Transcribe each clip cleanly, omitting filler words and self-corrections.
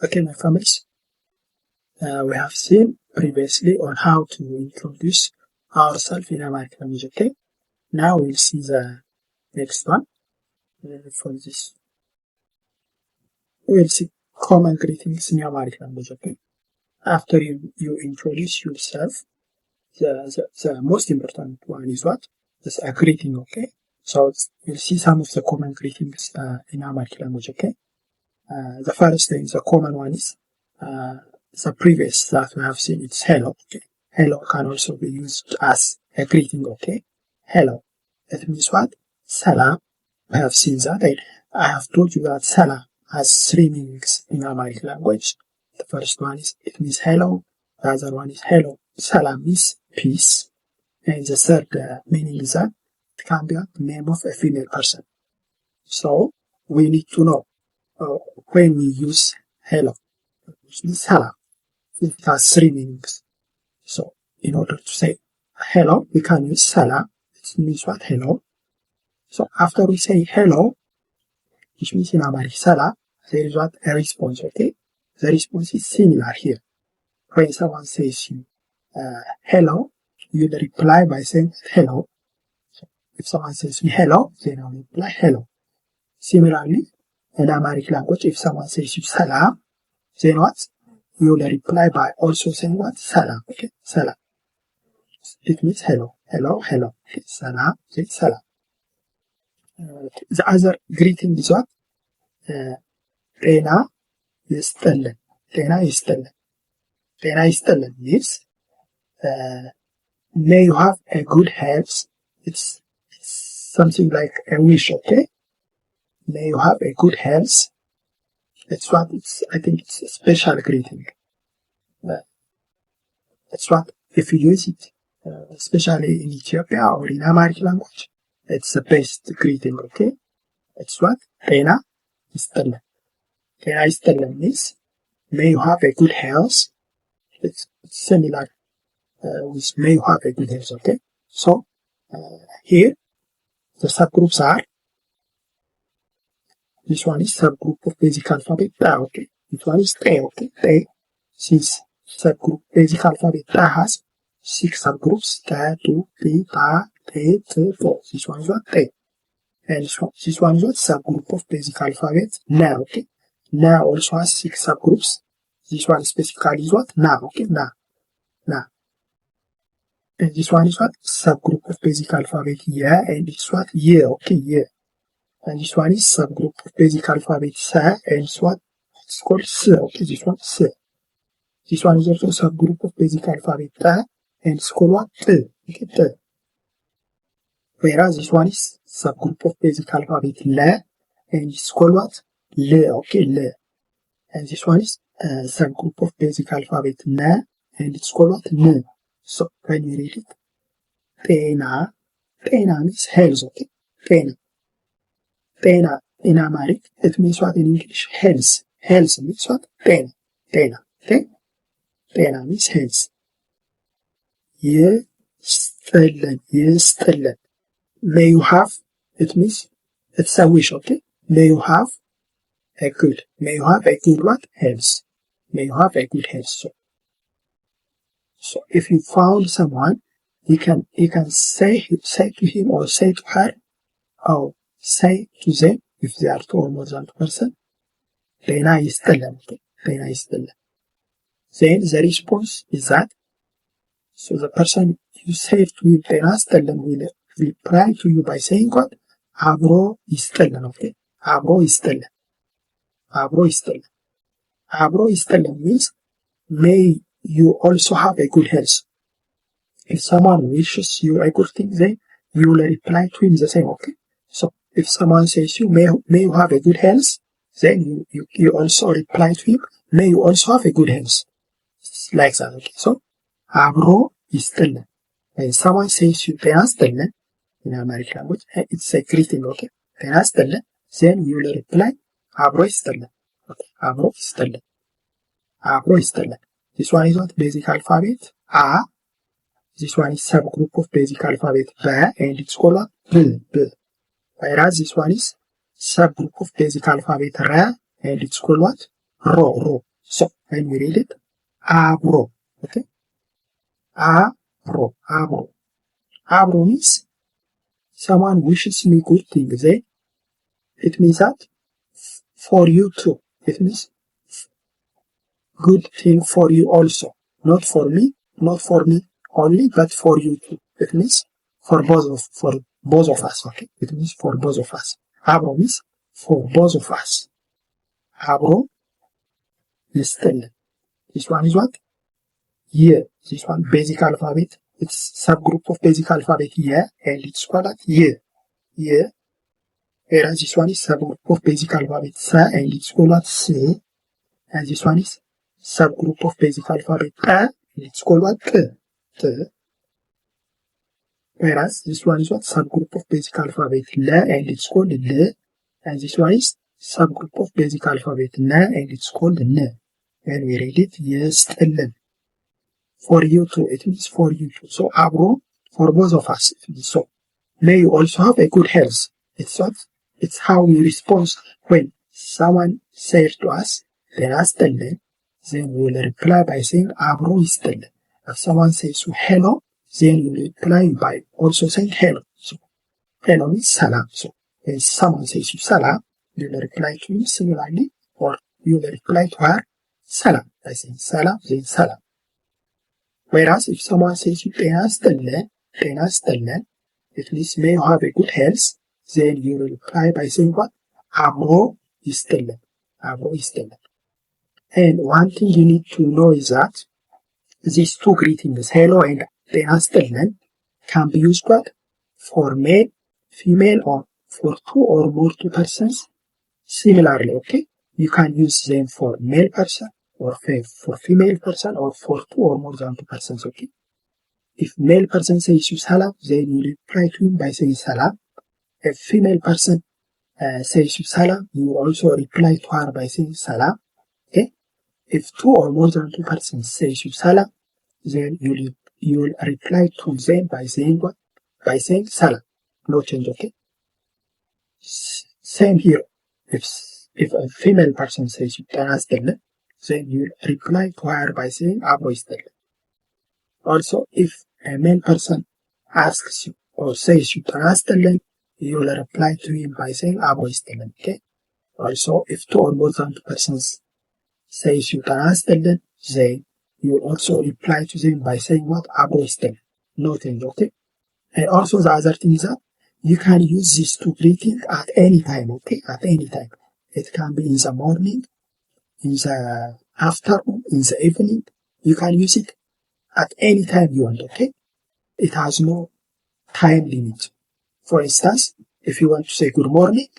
Okay, my families, we have seen previously on how to introduce ourselves in Amharic language. Okay, now we'll see the next one. For this, we'll see common greetings in Amharic language. Okay, after you introduce yourself, the most important one is what? It's a greeting. Okay, so you'll see some of the common greetings in Amharic language. Okay, the first thing, the common one is the previous that we have seen, it's hello. Okay, hello can also be used as a greeting. Okay, hello, it means what? Salam. We have seen that. I have told you that salam has three meanings in Amharic language. The first one is it means hello. The other one is hello. Salam means peace. And the third meaning is that it can be the name of a female person. So we need to know when we use hello, which means salam. It has three meanings. So in order to say hello, we can use salam. It means what? Hello. So after we say hello, which means in Amharic salam, there is what? A response. Okay, the response is similar here. When someone says you hello, you reply by saying hello. So if someone says me hello, then I will reply hello. Similarly, in Amharic language, if someone says you salam, then what? You will reply by also saying what? Salam. Okay, salam. It means hello, hello, hello. Okay, salam, say salam. The other greeting is what? Tena yistallen. Tena yistallen. Tena yistallen means may you have a good health. It's something like a wish. Okay, may you have a good health. That's what it's. I think it's a special greeting. That's what if you use it, especially in Ethiopia or in Amharic language, it's the best greeting. Okay, it's what? Tena yistallen. Tena yistallen means may you have a good health. It's similar with may you have a good health. Okay, so here the subgroups are. This one is subgroup of basic alphabet Ta. Okay, this one is Te. Okay, Te. Since subgroup basic alphabet Ta has 6 subgroups, Ta, Tu, Ti, Ta, Te, Te, To. This one is what? Te. And this one is what? Subgroup of basic alphabet Na. Okay, Na also has 6 subgroups. This one specifically is what? Na. Okay, Na. Na. And this one is what? Subgroup of basic alphabet Ya, and it's what? Ye. Okay, Ye. And this one is subgroup of basic alphabet Sa, and it's what? It's called Se. Okay, this one Se. This one is also subgroup of basic alphabet Ta, and it's called what? Te. Okay, Te. Whereas this one is subgroup of basic alphabet La, and it's called what? Le. Okay, Le. And this one is subgroup of basic alphabet Na, and it's called what? Ne. So when you read it, Tena, Tena means health. Okay, Tena. Tena in Amharic, it means what in English? Health. Health means what? Tena. Tena. Okay? Tena means health. Yistallen. Yistallen. May you have, it means it's a wish. Okay? May you have a good. May you have a good what? Health. May you have a good health. So if you found someone, you can say to him or say to her, or say to them, if they are 2 or more than 2 person, Tena yistallen. Tena yistallen. Then the response is that, so the person you say to him, Tena yistallen, will reply to you by saying what? Abro yistallen. Okay? Abro yistallen. Abro yistallen. Abro yistallen means may you also have a good health. If someone wishes you a good thing, then you will reply to him the same. Okay? So if someone says you may you have a good health, then you also reply to him, may you also have a good health. Like that. Okay? So Abro yistallen. When someone says you Tena yistallen in Amharic language, it's a greeting. Okay? Tena yistallen, then you will reply Abro yistallen. Okay? Abro yistallen. Abro yistallen. This one is what? Basic alphabet A. This one is subgroup of basic alphabet Ba, and it's called what? B. Whereas this one is subgroup of basic alphabet Ra, and it's called what? Ro. So when we read it, abro. Okay? Abro. Abro. Abro means someone wishes me good things. It means that for you too. It means good thing for you also. Not for me only, but for you too. It means for both of us. Okay? It means for both of us. Abro means for both of us. Abro ይስጥልን. This one is what? Yeah. This one basic alphabet. It's subgroup of basic alphabet yeah, and it's called that yeah. Yeah. Whereas this one is subgroup of basic alphabet sa, and it's called what? Se. And this one is subgroup of basic alphabet a, and it's called what? T. Whereas this one is what? Subgroup of basic alphabet la, and it's called l. And this one is subgroup of basic alphabet na, and it's called n. When we read it, ይስጥልን. For you too, it means for you too. So abro, for both of us. So may you also have a good health. It's how we respond when someone says to us, ጤና ይስጥልን, then we will reply by saying abro ይስጥልን. If someone says you hello, then you will reply by also saying hello. So hello means salam. So when someone says you salam, you will reply to him similarly, or you will reply to her salam by saying salam, then salam. Whereas if someone says you ጤና ይስጥልን, it means may you have a good health, then you will reply by saying what? አብሮ ይስጥልን. አብሮ ይስጥልን. And one thing you need to know is that these two greetings, hello and ጤና ይስጥልን, can be used what? For male, female, or for two or more persons similarly. Okay? You can use them for male person, or for female person, or for two or more than two persons. Okay? If male person says you salam, then you reply to him by saying salam. If female person says you salam, you also reply to her by saying salam. Okay? If two or more than two persons says you salam, then you will reply to them by saying what? By saying salam. No change. Okay? Same here. If a female person says you ጤና ይስጥልን, then you reply to her by saying አብሮ ይስጥልን. Also, if a male person asks you or says you ጤና ይስጥልን, you will reply to him by saying አብሮ ይስጥልን. Okay? Also, if two or more than two persons says you ጤና ይስጥልን, then you will also reply to them by saying what? አብሮ ይስጥልን. No change. Okay? And also the other thing is that you can use these two greetings at any time. Okay? At any time. It can be in the morning, in the afternoon, in the evening. You can use it at any time you want. Okay? It has no time limit. For instance, if you want to say good morning,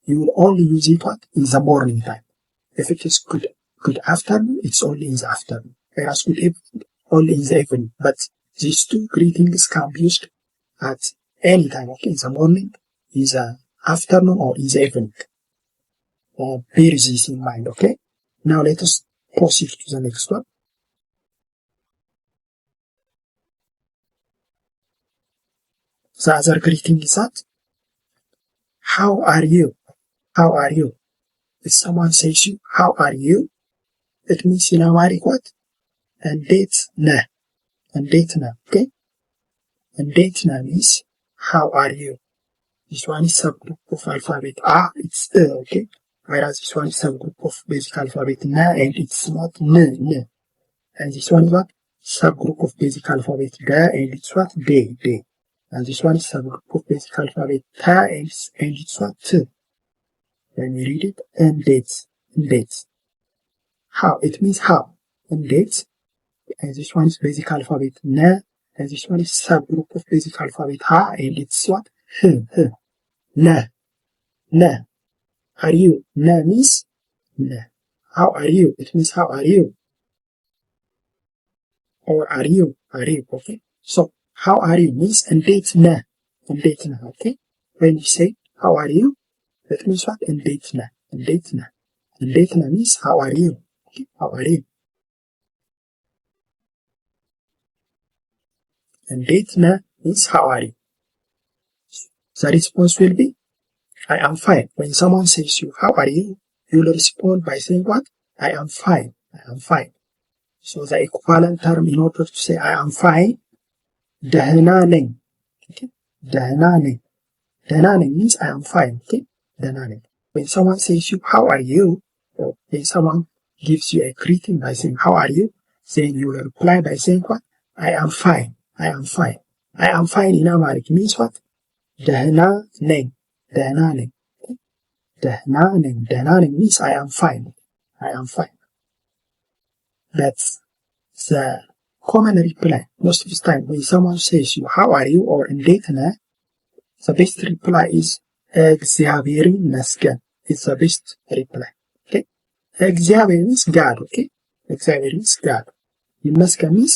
you will only use it in the morning time. If it is good afternoon, it's only in the afternoon. Whereas good evening, only in the evening. But these two greetings can be used at any time. Okay? In the morning, in the afternoon, or in the evening. Bear this in mind. Okay? Now let us proceed to the next one. The other greeting is that how are you? How are you? If someone says you how are you, it means in Amharic what? እንዴት ነህ? እንዴት ነህ? Okay? እንዴት ነህ means how are you? This one is subgroup of alphabet A, it's okay? Whereas this one is subgroup of basic alphabet na, and it's not n. And this one is what? Subgroup of basic alphabet da, and it's what? De. And this one is subgroup of basic alphabet ta, and it's what? T. When we read it, እንዴት. How? It means how. እንዴት. And this one is basic alphabet na, and this one is subgroup of basic alphabet ha, and it's what? H. Na. Are you? Na means na. How are you? It means how are you? Or are you? Okay? So, how are you means እንዴት ነህ. Okay? When you say how are you, that means what? እንዴት ነህ. እንዴት ነህ means how are you? Okay? How are you? እንዴት ነህ means how are you? The response will be I am fine. When someone says you how are you, you will respond by saying what? I am fine. I am fine. So the equivalent term in order to say I am fine, ደህና ነኝ. Okay? ደህና ነኝ. ደህና ነኝ means I am fine. Okay? ደህና ነኝ. When someone says you, how are you? Or when someone gives you a greeting by saying, how are you? Then you will reply by saying what? I am fine. I am fine. I am fine in Amharic means what? ደህና ነኝ. ደህና ነኝ. ደህና ነኝ. ደህና ነኝ means I am fine. I am fine. That's the common reply. Most of the time when someone says you, how are you? Or እንዴት ነህ? The best reply is እግዚአብሔር ይመስገን. It's the best reply. Okay? እግዚአብሔር means God. Okay? እግዚአብሔር means God. ይመስገን means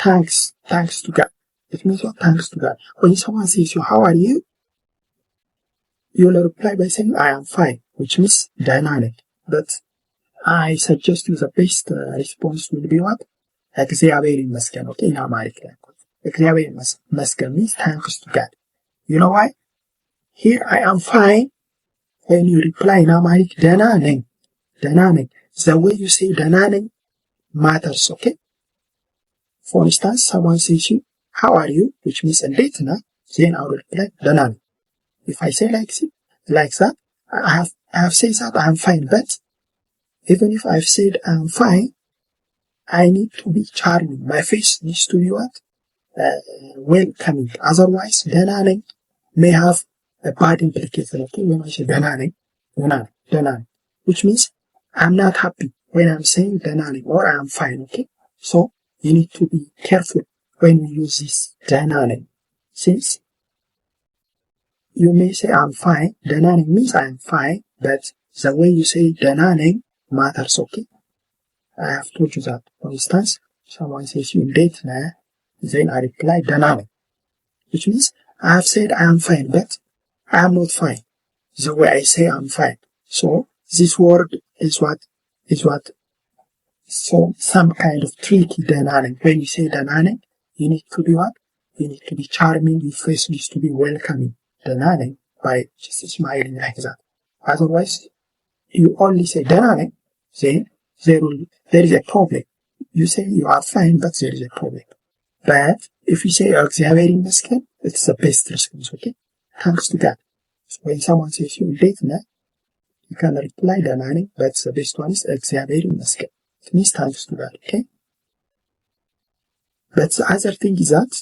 thanks to God. It means what? Thanks to God. When someone says you, how are you? You will reply by saying I am fine, which means ደህና ነኝ. But I suggest you the best response will be what? እግዚአብሔር ይመስገን. Okay? In Amharic language. እግዚአብሔር ይመስገን means thanks to God. You know why? Here I am fine. When you reply in Amharic, ደህና ነኝ. ደህና ነኝ. The way you say ደህና ነኝ matters. Okay? For instance, someone says you, how are you? Which means እንዴት ነህ? Then I will reply ደህና ነኝ. If I say like that, I have said that I am fine, but even if I've said I am fine, I need to be charming. My face needs to be what? Welcoming. Otherwise, ደህና ነኝ may have a bad implication. Okay, when I say ደህና ነኝ, which means I'm not happy when I'm saying ደህና ነኝ or I am fine. Okay, so you need to be careful when you use this ደህና ነኝ, since you may say I'm fine. ደህና ነኝ means I'm fine, but the way you say ደህና ነኝ matters. Okay, I have told you that. For instance, someone says you እንዴት ነህ? Then I reply ደህና ነኝ, which means I have said I am fine, but I am not fine the way I say I'm fine. So this word is what? So some kind of tricky ደህና ነኝ. When you say ደህና ነኝ, you need to be what? You need to be charming. Your face needs to be welcoming. ደህና ነኝ by just smiling like that. Otherwise, you only say ደህና ነኝ, then there is a problem. You say you are fine, but there is a problem. But if you say እግዚአብሔር ይመስገን, it's the best response. Okay? Thanks to God. So when someone says you እንዴት ነህ, you can reply ደህና ነኝ, but the best one is እግዚአብሔር ይመስገን. It means thanks to God. Okay? But the other thing is that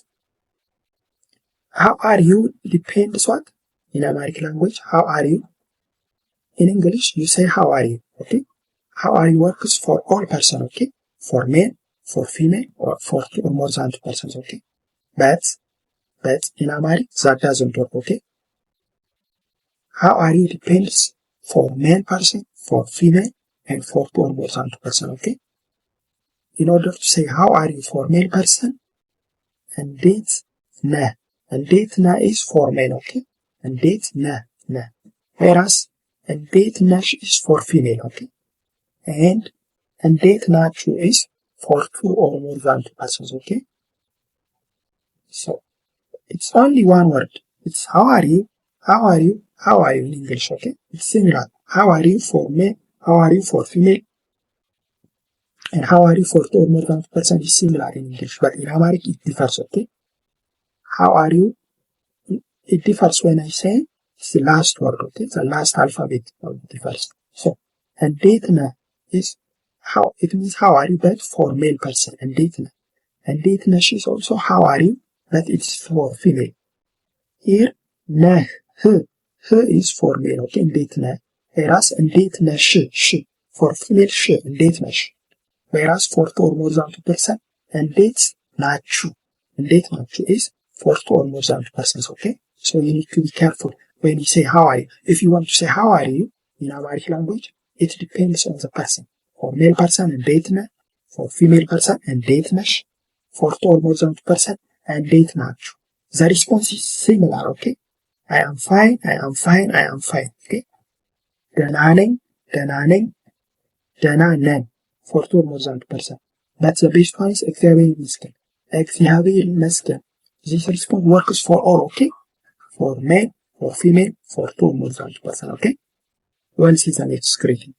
how are you depends what? In Amharic language, how are you? In English, you say how are you. Okay? How are you works for all person. Okay? For male, for female, or for two or more than two persons. Okay? But in Amharic, that doesn't work. Okay? How are you depends for male person, for female, and for two or more than two person. Okay? In order to say how are you for male person, እንዴት ነህ? እንዴት ነህ is for male. Okay? እንዴት ነህ. Whereas እንዴት ነሽ is for female. Okay? And እንዴት ናችሁ is for two or more than two persons. Okay? So it's only one word. It's how are you in English. Okay? It's similar. How are you for male? How are you for female? And how are you for two or more than two persons is similar in English, but in Amharic it differs. Okay? How are you? It differs when I say it's the last word. Okay? The last alphabet differs. So እንዴት ነህ is how, it means how are you, but for male person. እንዴት ነህ. እንዴት ነሽ is also how are you, but it's for female. Here ነህ, is for male. Okay? እንዴት ነህ. Whereas እንዴት ነሽ for female እንዴት ነሽ. Whereas for two or more than two person, እንዴት ናችሁ is for two or more than two persons. Okay? So you need to be careful when you say how are you. If you want to say how are you in Amharic language, it depends on the person. For male person, እንዴት ነህ. For female person, እንዴት ነሽ. For two or more than two person, እንዴት ናችሁ. The response is similar. Okay? I am fine. Okay? ደህና ነኝ. ደህና ነን. For two or more than two person. But the best one is እግዚአብሔር ይመስገን. This response works for all. Okay? For male, for female, for two or more than two person. Okay? We'll see the next greeting.